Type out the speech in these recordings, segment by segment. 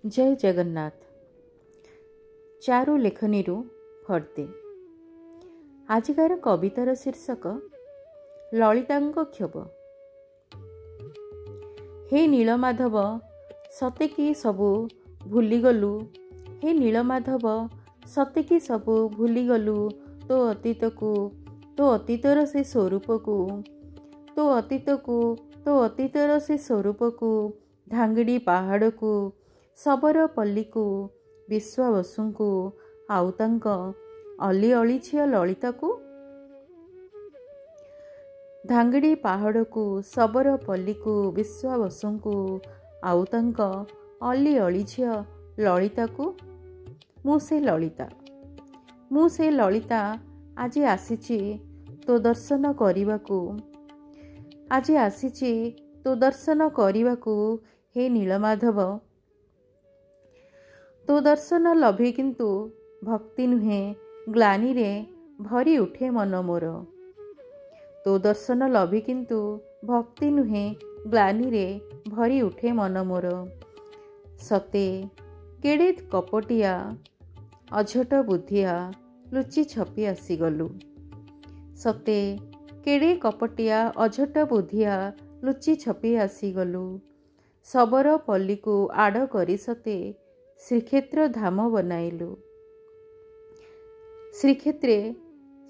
जय जगन्नाथ। चारु लेखनी फर्दे। आजिकार कवितार शीर्षक ललितांक क्षोभ। हे नीलमाधव सते कि सबु भूलीगलु, हे नीलमाधव सते कि सबु भूलीगलु, तो अतीत को, तो अतीतर से स्वरूप को, तो अतीत को, तो अतीतर से स्वरूप को, धांगड़ी पहाड़ को, शबर पल्ली को, विश्वावसु को, आउ तांक अली अली झियो ललिता को। धांगड़ी पहाड़ को, शबर पल्ली को, विश्वावसु को, आउ तांक अली अली झियो ललिता को। मु से ललिता, मु से ललिता आजी आसीची तो दर्शन करिबाकू, आजी आसीची तो दर्शन करिबाकू। हे नीलमाधव तो दर्शन लभे किंतु भक्ति नुहे, ग्लानी रे भरी उठे मन मोर। तो दर्शन लभे किंतु भक्ति नुहे, ग्लानी रे भरी उठे मन मोर। सते केड़े कपटिया अझट बुद्धिया लुचि छपी आसीगलु, सते केड़े कपटिया अझट बुद्धिया लुचि छपी आसीगलु। शबर पल्ली को आड़ करी सते श्रीक्षेत्र धाम बनाइलु। श्रीक्षेत्रे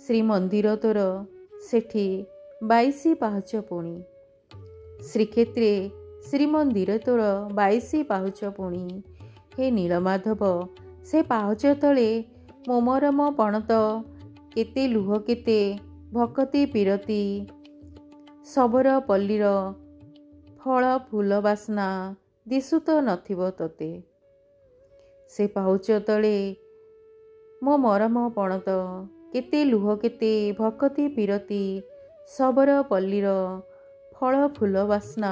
श्रीमंदिर तोर सेठी 22 पाहुच पुणी, श्रीक्षेत्रे श्रीमंदिर तोर 22 पाहुच पुणी। हे नीलमाधव से पाहुच तले मोमरम पणत, केते लुह केते भक्ति पीरती। शबर पल्लीर फल फूल बास्ना दिशुत नथिब तते। से पाहुच तले मो मरम पणत, केते लुह केते भक्ति पीरती। शबर पल्लीर फल फूल बास्ना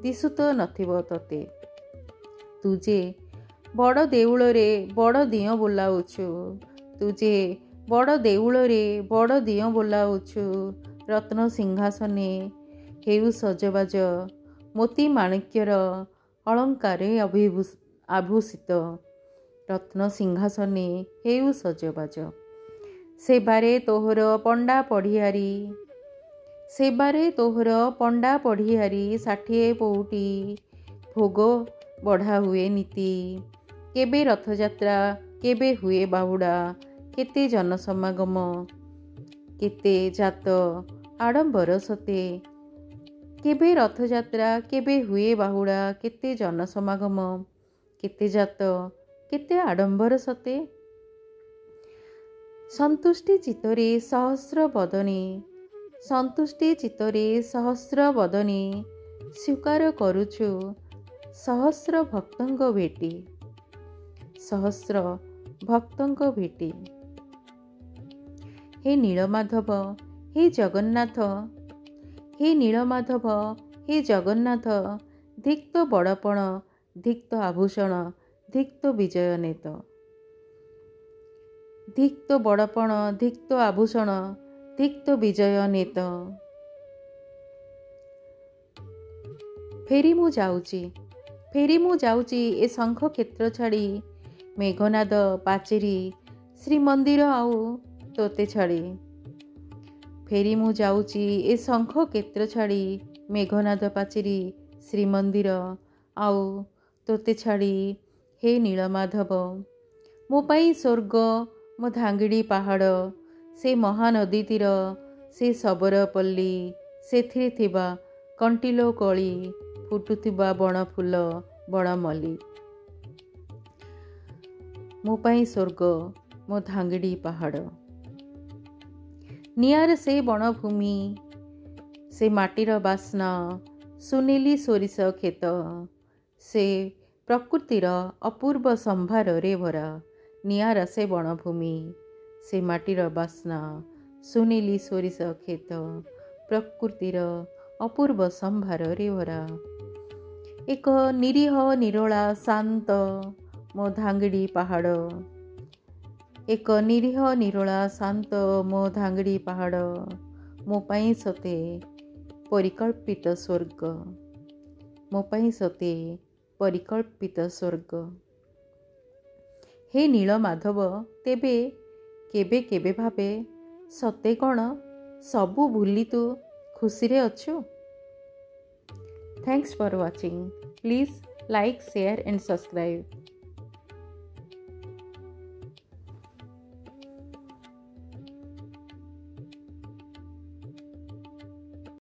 दिशुत नथिब तते। तुजे बड़ देउल रे बड़ दियो बोलाउछु, तुजे बड़ देउल रे बड़ दियो बोलाउछु। रत्न सिंहासने हेउ सजबाज, मोती माणिक्यर अलंकारे आभूषित। रत्न सिंहासने हेउ सजबाज, सेबारे तोहर पंडा पढ़ियारी, सेबारे तोहर पंडा पढ़ियारी। 60 पौटी भोग बढ़ा हुए नीति। केबे रथयात्रा केबे हुए बाहुड़ा, केते जनसमागम, केते जात आडंबर सते। केबे रथयात्रा केबे हुए बाहुड़ा, केते जनसमागम, केते जात केते आडंबर सते। संतुष्टि चित्तरे सहस्र बदने, संतुष्टि चित्तरे सहस्र बदने, स्वीकार करुछु सहस्र भक्तंक भेटी, सहस्र भक्तंक भेटी। हे नीलमाधव हे जगन्नाथ, हे नीलमाधव हे जगन्नाथ। धिक्त बड़पण, धिक्त आभूषण, धिक्त विजय नेत। धिक्त बड़पण, धिक्त आभूषण, धिक्त विजय नेत। फेरी मु जाउची, फेरी मु जाउची ए शंख क्षेत्र छाड़ी। मेघनाद पाचेरी श्रीमंदिर आउ तोते छाड़ी। फेरी मु जाउची ए शंख क्षेत्र छाड़ी। मेघनाद पाचेरी श्रीमंदिर आउ तोते छाड़ी। हे नीलमाधव मो पाई स्वर्ग मो धांगड़ी पहाड़, से महानदी तीर, से शबर पल्ली, सेथिरे थिबा कंटिलो कली, फुटुथिबा बण फूल बण मल्ली। मो पाई स्वर्ग मो धांगड़ी पहाड़, नियार से बणभूमि, से माटीर बास्ना, सुनीली सोरिष खेत, से प्रकृतिर अपूर्व संभार रे भरा। नियार से बणभूमि, से माटीर बास्ना, सुनीली सोरिष खेत, प्रकृतिर अपूर्व संभार रे भरा। एक निरीह निरोला शांत मो धांगड़ी पहाड़, एक निरीह निरोला शांत मो धांगड़ी पहाड़। मो पाई सते परिकल्पित स्वर्ग, मो पाई सते परिकल्पित स्वर्ग। हे ନୀଳମାଧବ ତେବେ କେବେ କେବେ ଭାବେ ସତେ କ'ଣ ସବୁ ଭୁଲି ତୁ ଖୁସିରେ ଅଛୁ। Thanks for watching. Please like, share and subscribe.